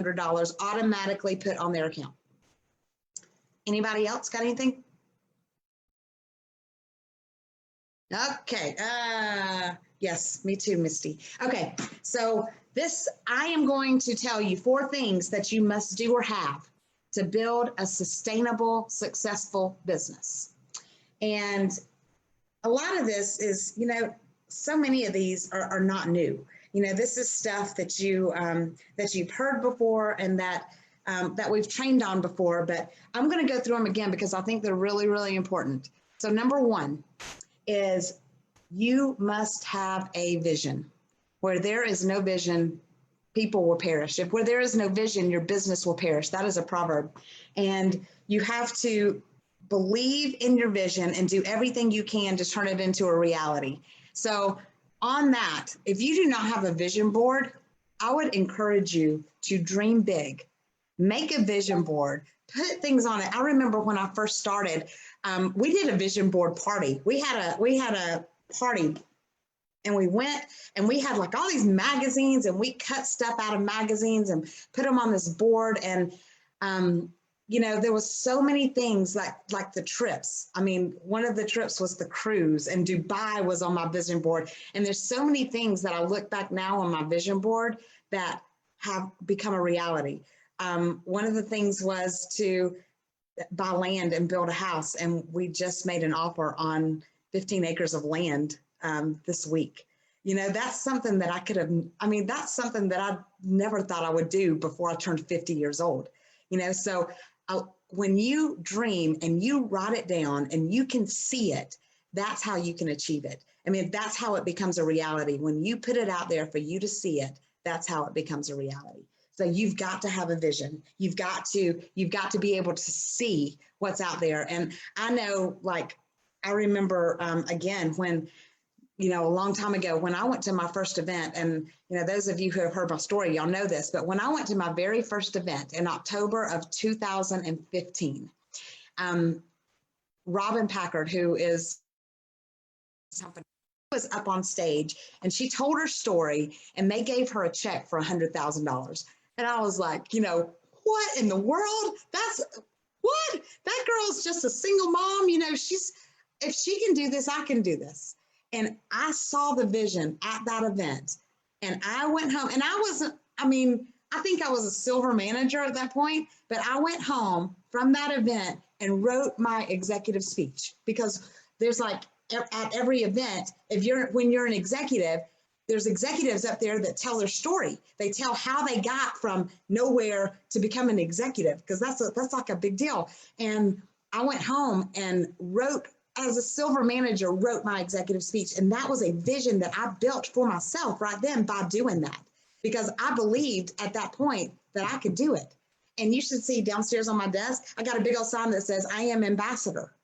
$100 automatically put on their account. Anybody else got anything? Okay. Yes, me too, Misty. Okay, so I am going to tell you 4 things that you must do or have to build a sustainable, successful business. And a lot of this is, so many of these are not new. This is stuff that you've heard before and that we've trained on before, but I'm going to go through them again because I think they're really, really important. So number 1 is you must have a vision. Where there is no vision, people will perish. Where there is no vision, your business will perish. That is a proverb. And you have to believe in your vision and do everything you can to turn it into a reality. So on that, if you do not have a vision board, I would encourage you to dream big. Make a vision board, put things on it. I remember when I first started, we did a vision board party. We had a party and we went and we had like all these magazines and we cut stuff out of magazines and put them on this board. And, there was so many things like the trips. I mean, one of the trips was the cruise and Dubai was on my vision board. And there's so many things that I look back now on my vision board that have become a reality. One of the things was to buy land and build a house. And we just made an offer on 15 acres of land this week. That's something that that's something that I never thought I would do before I turned 50 years old. So when you dream and you write it down and you can see it, that's how you can achieve it. That's how it becomes a reality. When you put it out there for you to see it, that's how it becomes a reality. So you've got to have a vision. You've got to be able to see what's out there. And I know, I remember, again, when, a long time ago, when I went to my first event, and, those of you who have heard my story, y'all know this, but when I went to my very first event in October of 2015, Robin Packard, who is something, was up on stage and she told her story and they gave her a check for $100,000. And I was like, what in the world? What? That girl's just a single mom. If she can do this, I can do this. And I saw the vision at that event and I went home and I think I was a silver manager at that point, but I went home from that event and wrote my executive speech because there's at every event, when you're an executive, there's executives up there that tell their story. They tell how they got from nowhere to become an executive because that's like a big deal. And I went home and wrote, as a silver manager, wrote my executive speech. And that was a vision that I built for myself right then by doing that, because I believed at that point that I could do it. And you should see downstairs on my desk, I got a big old sign that says, I am ambassador.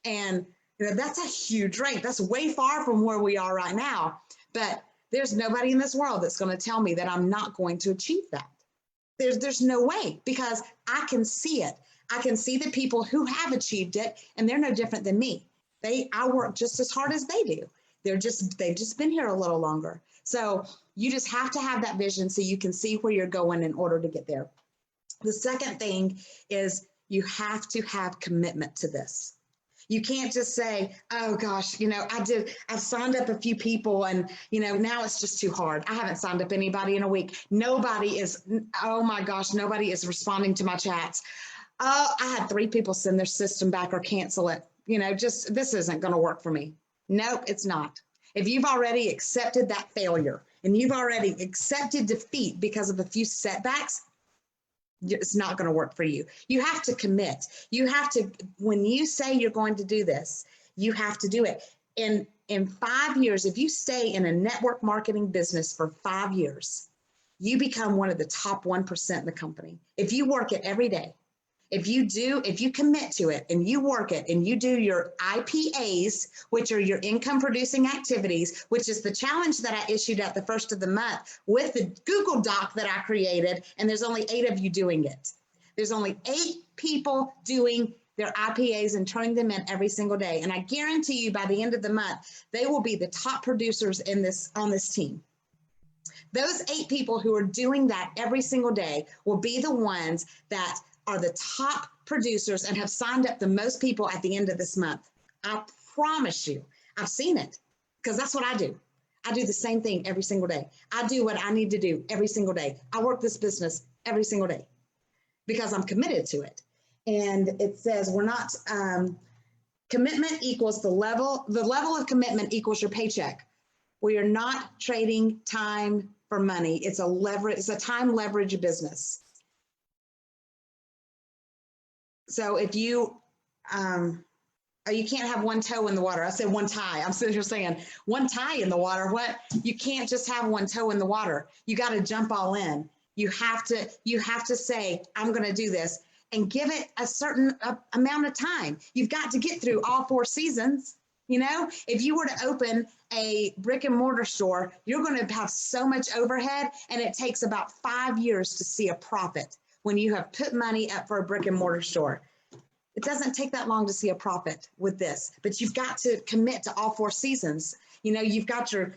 And that's a huge rank. That's way far from where we are right now. But there's nobody in this world that's going to tell me that I'm not going to achieve that. There's no way, because I can see it. I can see the people who have achieved it, and they're no different than me. I work just as hard as they do. They've just been here a little longer. So you just have to have that vision so you can see where you're going in order to get there. The second thing is you have to have commitment to this. You can't just say, oh gosh, I've signed up a few people and, now it's just too hard. I haven't signed up anybody in a week. Oh my gosh, nobody is responding to my chats. Oh, I had 3 people send their system back or cancel it. This isn't going to work for me. Nope, it's not. If you've already accepted that failure and you've already accepted defeat because of a few setbacks, it's not going to work for you. You have to commit. You have to, when you say you're going to do this, you have to do it. In 5 years, if you stay in a network marketing business for 5 years, you become one of the top 1% in the company. If you work it every day, if you commit to it and you work it and you do your IPAs, which are your income producing activities, which is the challenge that I issued at the first of the month with the Google Doc that I created, and there's only 8 of you doing it. There's only 8 people doing their IPAs and turning them in every single day. And I guarantee you by the end of the month, they will be the top producers on this team. Those 8 people who are doing that every single day will be the ones that are the top producers and have signed up the most people at the end of this month. I promise you, I've seen it because that's what I do. I do the same thing every single day. I do what I need to do every single day. I work this business every single day because I'm committed to it. And it says we're not, commitment equals the level of commitment equals your paycheck. We are not trading time for money. It's a time leverage business. So if you, you can't have one toe in the water. I said one tie. I'm sitting here saying one tie in the water. What? You can't just have one toe in the water. You got to jump all in. You have to say, I'm going to do this and give it a certain amount of time. You've got to get through all 4 seasons. You know, if you were to open a brick and mortar store, you're going to have so much overhead, and it takes about 5 years to see a profit when you have put money up for a brick and mortar store. It doesn't take that long to see a profit with this, but you've got to commit to all 4 seasons. You know, you've got your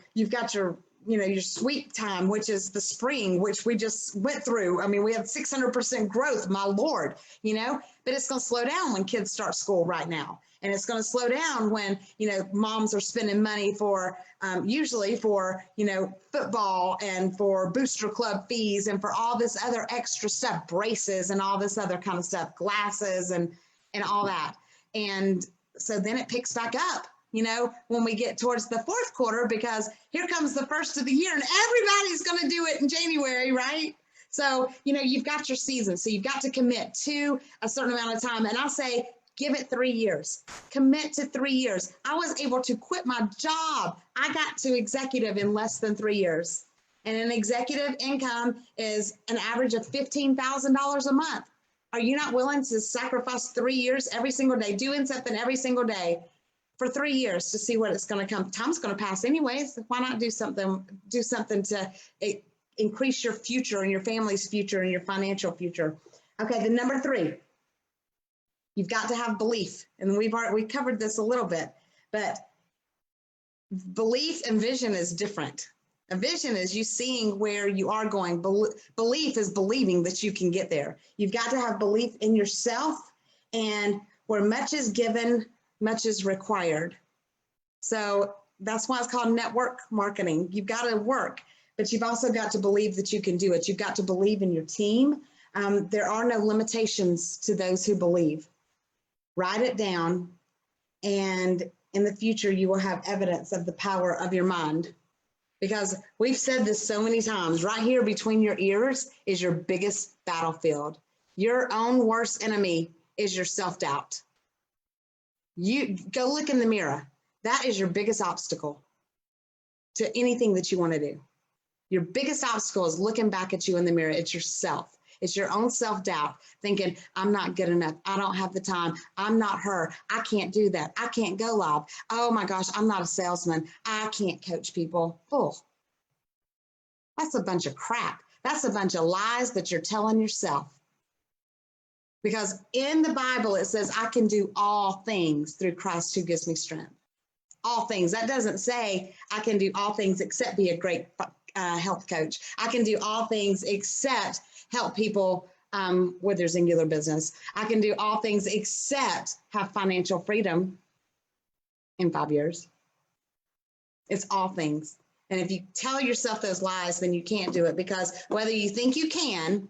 your sweet time, which is the spring, which we just went through. I mean, we had 600% growth, my Lord, you know, but it's going to slow down when kids start school right now. And it's going to slow down when, you know, moms are spending money for, usually for, you know, football and for booster club fees and for all this other extra stuff, braces and all this other kind of stuff, glasses and all that. And so then it picks back up, you know, when we get towards the 4th quarter, because here comes the first of the year and everybody's going to do it in January, right? So, you know, you've got your season. So you've got to commit to a certain amount of time. And I'll say, give it 3 years, commit to 3 years. I was able to quit my job. I got to executive in less than 3 years. And an executive income is an average of $15,000 a month. Are you not willing to sacrifice 3 years every single day, doing something every single day for 3 years to see what it's going to come? Time's going to pass anyways. Why not do something to increase your future and your family's future and your financial future? Okay, the number 3. You've got to have belief. And we covered this a little bit, but belief and vision is different. A vision is you seeing where you are going. Belief is believing that you can get there. You've got to have belief in yourself, and where much is given, much is required. So that's why it's called network marketing. You've got to work, but you've also got to believe that you can do it. You've got to believe in your team. There are no limitations to those who believe. Write it down, and in the future, you will have evidence of the power of your mind. Because we've said this so many times, right here between your ears is your biggest battlefield. Your own worst enemy is your self-doubt. You go look in the mirror. That is your biggest obstacle to anything that you want to do. Your biggest obstacle is looking back at you in the mirror. It's yourself. It's your own self-doubt, thinking, I'm not good enough. I don't have the time. I'm not her. I can't do that. I can't go live. Oh my gosh, I'm not a salesman. I can't coach people. Bull. That's a bunch of crap. That's a bunch of lies that you're telling yourself. Because in the Bible, it says, I can do all things through Christ who gives me strength. All things. That doesn't say I can do all things except be a great health coach. I can do all things except help people with their singular business. I can do all things except have financial freedom in 5 years. It's all things. And if you tell yourself those lies, then you can't do it, because whether you think you can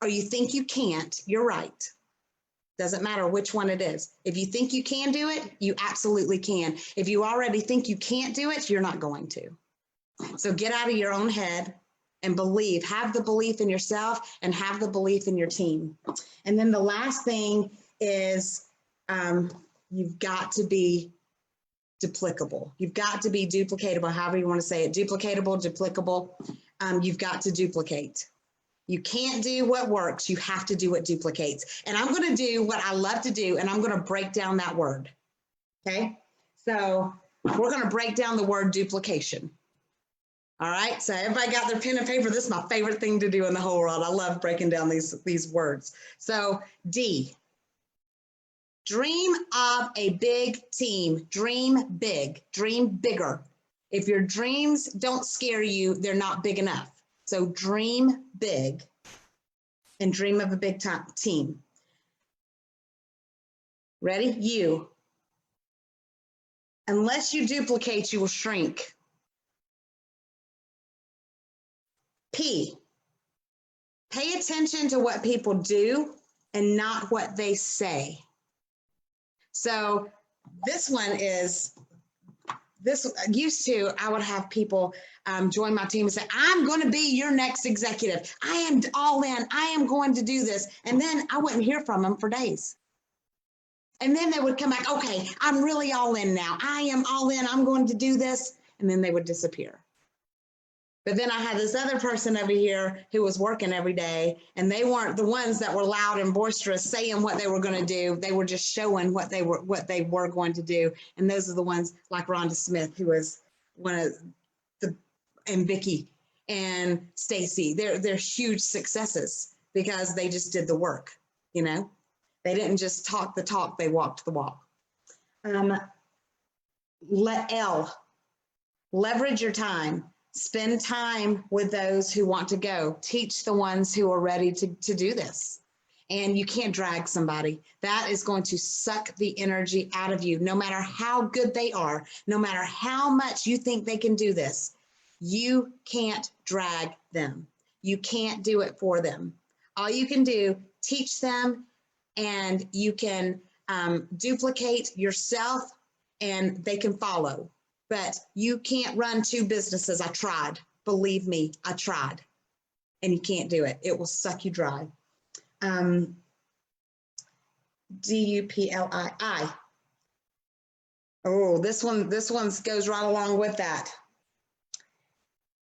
or you think you can't, you're right. Doesn't matter which one it is. If you think you can do it, you absolutely can. If you already think you can't do it, you're not going to. So get out of your own head and believe. Have the belief in yourself and have the belief in your team. And then the last thing is you've got to be duplicable. You've got to be duplicatable, however you want to say it. Duplicatable, duplicable. You've got to duplicate. You can't do what works. You have to do what duplicates. And I'm going to do what I love to do, and I'm going to break down that word. Okay? So we're going to break down the word duplication. All right, so everybody got their pen and paper. This is my favorite thing to do in the whole world. I love breaking down these words. So D, dream of a big team. Dream big, dream bigger. If your dreams don't scare you, they're not big enough. So dream big and dream of a big team. Ready? U. Unless you duplicate, you will shrink. P. Pay attention to what people do and not what they say. So this one is, this used to, I would have people join my team and say, I'm going to be your next executive. I am all in. I am going to do this. And then I wouldn't hear from them for days. And then they would come back, okay, I'm really all in now. I am all in. I'm going to do this. And then they would disappear. But then I had this other person over here who was working every day, and they weren't the ones that were loud and boisterous saying what they were going to do. They were just showing what they were going to do. And those are the ones like Rhonda Smith, who was one of the, and Vicki and Stacy. They're huge successes because they just did the work, you know. They didn't just talk the talk, they walked the walk. L, leverage your time. Spend time with those who want to go. Teach the ones who are ready to do this. And you can't drag somebody. That is going to suck the energy out of you, no matter how good they are, no matter how much you think they can do this. You can't drag them. You can't do it for them. All you can do, teach them, and you can duplicate yourself and they can follow. But you can't run two businesses. I tried. Believe me, I tried. And you can't do it. It will suck you dry. DUPLI. Oh, this one goes right along with that.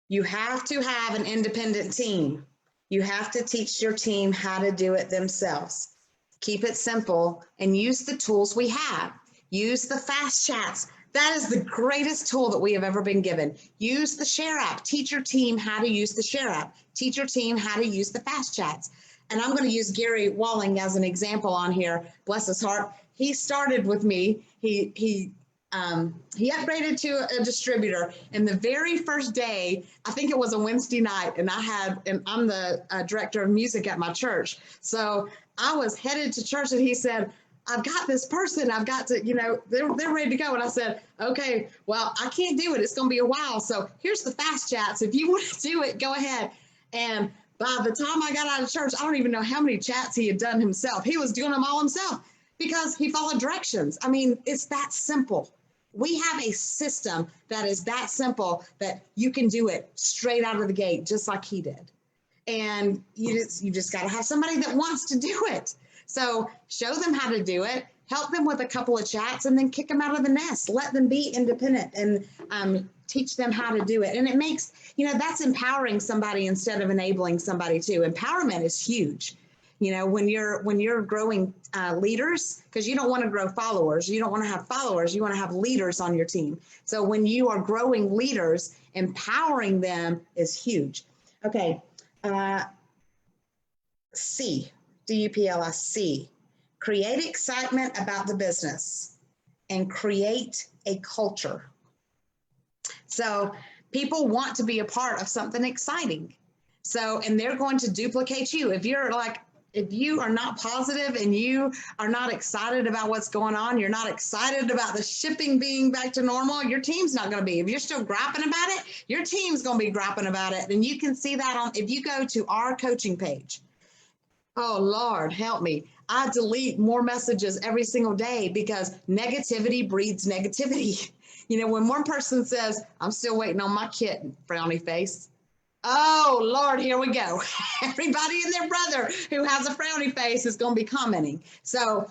You have to have an independent team. You have to teach your team how to do it themselves. Keep it simple and use the tools we have. Use the fast chats. That is the greatest tool that we have ever been given. Use the Share app. Teach your team how to use the Share app. Teach your team how to use the fast chats. And I'm going to use Gary Walling as an example on here. Bless his heart. He started with me. He upgraded to a distributor, and the very first day, I think it was a Wednesday night, and I'm the director of music at my church. So I was headed to church, and he said, I've got this person, I've got to, they're ready to go. And I said, okay, well, I can't do it. It's going to be a while. So here's the fast chats. If you want to do it, go ahead. And by the time I got out of church, I don't even know how many chats he had done himself. He was doing them all himself because he followed directions. I mean, it's that simple. We have a system that is that simple that you can do it straight out of the gate, just like he did. And you just got to have somebody that wants to do it. So show them how to do it, help them with a couple of chats, and then kick them out of the nest. Let them be independent and teach them how to do it. And it makes, that's empowering somebody instead of enabling somebody too. Empowerment is huge. When you're growing leaders, because you don't want to grow followers, you don't want to have followers, you want to have leaders on your team. So when you are growing leaders, empowering them is huge. Okay, C, DUPLS, create excitement about the business and create a culture. So people want to be a part of something exciting. So, and they're going to duplicate you. If you are not positive and you are not excited about what's going on, you're not excited about the shipping being back to normal, your team's not going to be. If you're still griping about it, your team's going to be griping about it. And you can see that if you go to our coaching page. Oh, Lord, help me. I delete more messages every single day because negativity breeds negativity. When one person says, I'm still waiting on my kit, frowny face. Oh, Lord, here we go. Everybody and their brother who has a frowny face is going to be commenting. So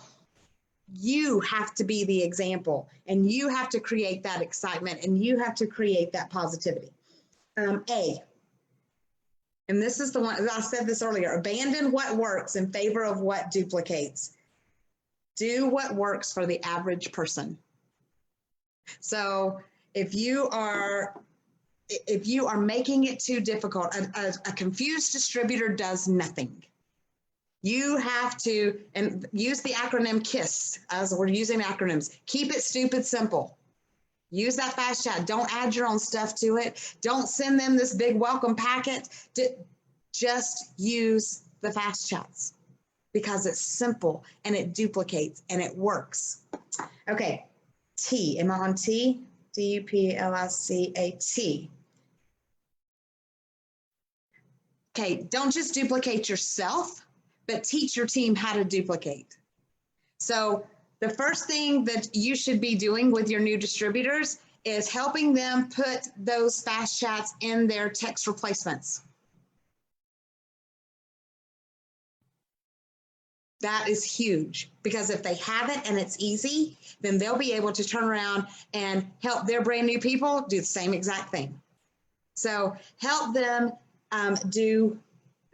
you have to be the example, and you have to create that excitement, and you have to create that positivity. A, and this is the one, I said this earlier, abandon what works in favor of what duplicates. Do what works for the average person. So if you are making it too difficult, a confused distributor does nothing. You have to, and use the acronym KISS, as we're using acronyms. Keep it stupid simple. Use that fast chat. Don't add your own stuff to it. Don't send them this big welcome packet. Just use the fast chats because it's simple and it duplicates and it works. Okay, T. Am I on T? D-U-P-L-I-C-A-T. Okay, don't just duplicate yourself, but teach your team how to duplicate. So the first thing that you should be doing with your new distributors is helping them put those fast chats in their text replacements. That is huge because if they have it and it's easy, then they'll be able to turn around and help their brand new people do the same exact thing. So help them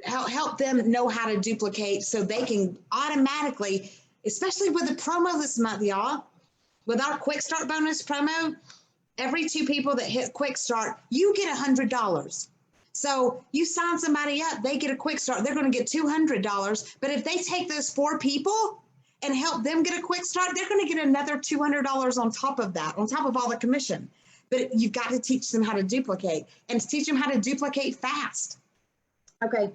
help them know how to duplicate so they can automatically, especially with the promo this month, y'all, with our Quick Start bonus promo, every 2 people that hit Quick Start, you get $100. So you sign somebody up, they get a Quick Start, they're going to get $200. But if they take those 4 people and help them get a Quick Start, they're going to get another $200 on top of that, on top of all the commission. But you've got to teach them how to duplicate and teach them how to duplicate fast. Okay,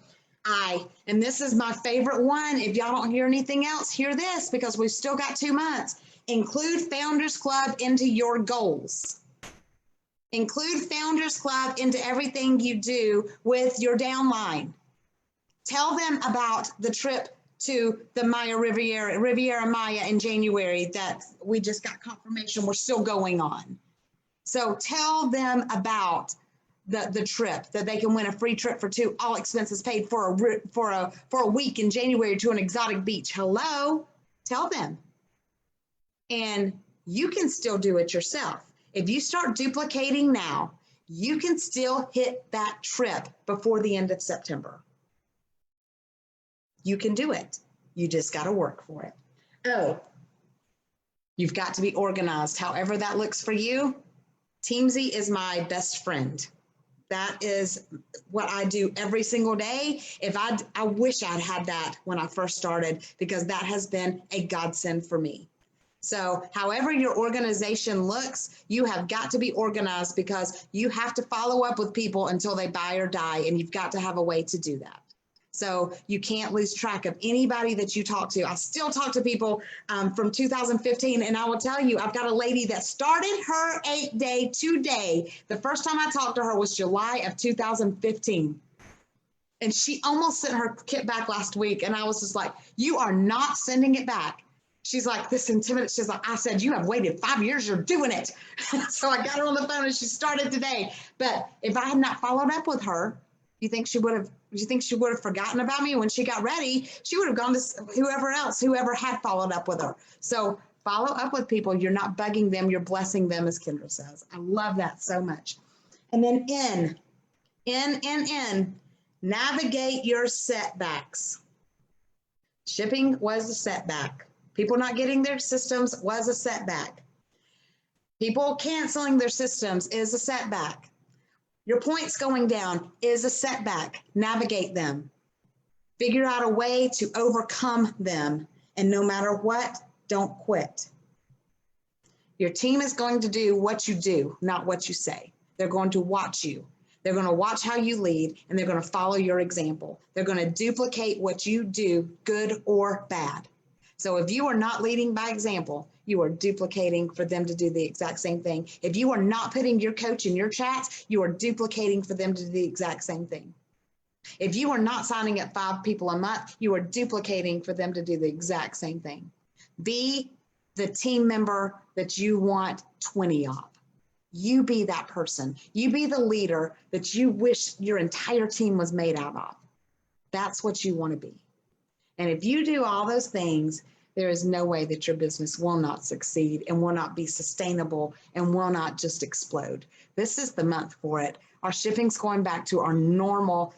and this is my favorite one. If y'all don't hear anything else, hear this because we've still got 2 months. Include Founders Club into your goals. Include Founders Club into everything you do with your downline. Tell them about the trip to the Riviera Maya in January that we just got confirmation we're still going on. So tell them about the trip, that they can win a free trip for 2, all expenses paid for a week in January to an exotic beach. Hello, tell them. And you can still do it yourself. If you start duplicating now, you can still hit that trip before the end of September. You can do it. You just got to work for it. Oh, you've got to be organized. However that looks for you, Teamzy is my best friend. That is what I do every single day. I wish I'd had that when I first started because that has been a godsend for me. So however your organization looks, you have got to be organized because you have to follow up with people until they buy or die, and you've got to have a way to do that. So you can't lose track of anybody that you talk to. I still talk to people from 2015, and I will tell you, I've got a lady that started her 8-day today. The first time I talked to her was July of 2015. And she almost sent her kit back last week, and I was just like, you are not sending it back. She's like, this intimidating. She's like, I said, you have waited 5 years, you're doing it. So I got her on the phone and she started today. But if I had not followed up with her, you think she would have forgotten about me when she got ready? She would have gone to whoever had followed up with her. So follow up with people. You're not bugging them, you're blessing them, as Kendra says. I love that so much. And then navigate your setbacks. Shipping was a setback. People not getting their systems was a setback. People canceling their systems is a setback. Your points going down is a setback. Navigate them. Figure out a way to overcome them. And no matter what, don't quit. Your team is going to do what you do, not what you say. They're going to watch you. They're going to watch how you lead, and they're going to follow your example. They're going to duplicate what you do, good or bad. So if you are not leading by example, you are duplicating for them to do the exact same thing. If you are not putting your coach in your chats, you are duplicating for them to do the exact same thing. If you are not signing up 5 people a month, you are duplicating for them to do the exact same thing. Be the team member that you want 20 of. You be that person. You be the leader that you wish your entire team was made out of. That's what you want to be. And if you do all those things, there is no way that your business will not succeed and will not be sustainable and will not just explode. This is the month for it. Our shipping's going back to our normal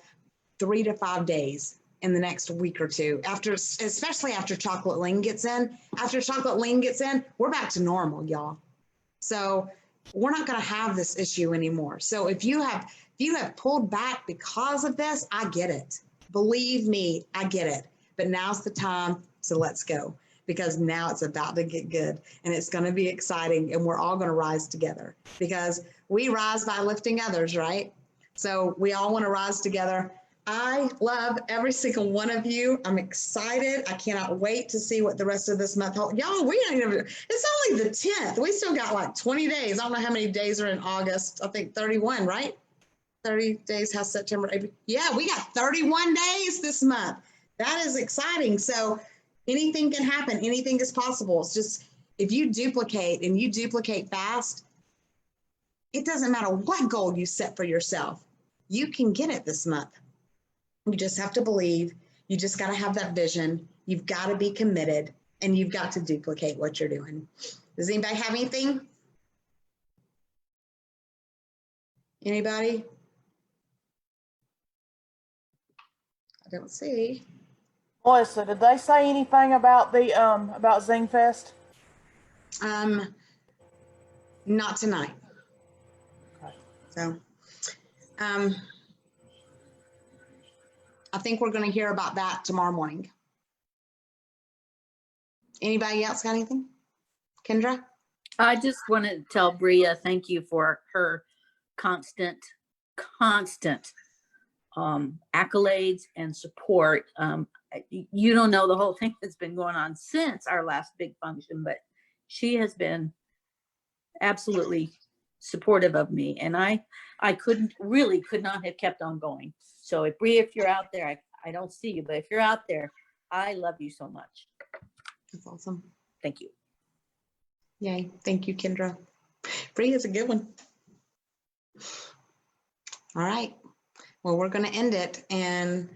3 to 5 days in the next week or two, especially after Chocolate Lean gets in. After Chocolate Lean gets in, we're back to normal, y'all. So we're not going to have this issue anymore. So if you have pulled back because of this, I get it. Believe me, I get it. But now's the time, so let's go. because now it's about to get good and it's going to be exciting and we're all going to rise together because we rise by lifting others, right? So we all want to rise together. I love every single one of you. I'm excited. I cannot wait to see what the rest of this month holds. Y'all, we ain't even, it's only the 10th. We still got like 20 days. I don't know how many days are in August. I think 31, right? 30 days has September. Yeah, we got 31 days this month. That is exciting. So anything can happen. Anything is possible. It's just, if you duplicate and you duplicate fast, it doesn't matter what goal you set for yourself. You can get it this month. You just have to believe. You just got to have that vision. You've got to be committed and you've got to duplicate what you're doing. Does anybody have anything? Anybody? I don't see. Melissa, did they say anything about the about Zing Fest? Not tonight. Okay. So, I think we're going to hear about that tomorrow morning. Anybody else got anything? Kendra? I just want to tell Bria, thank you for her constant accolades and support. You don't know the whole thing that's been going on since our last big function, but she has been absolutely supportive of me, and I could not have kept on going. So if Bria, if you're out there, I don't see you, but if you're out there, I love you so much. That's awesome. Thank you. Yay. Thank you, Kendra. Bree is a good one. All right. Well, we're going to end it, and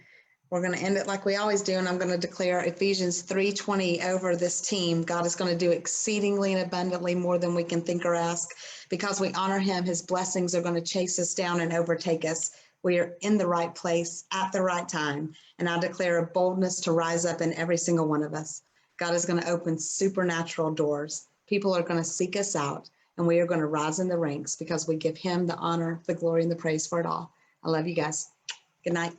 we're going to end it like we always do. And I'm going to declare Ephesians 3:20 over this team. God is going to do exceedingly and abundantly more than we can think or ask. Because we honor him, his blessings are going to chase us down and overtake us. We are in the right place at the right time. And I declare a boldness to rise up in every single one of us. God is going to open supernatural doors. People are going to seek us out, and we are going to rise in the ranks because we give him the honor, the glory, and the praise for it all. I love you guys. Good night.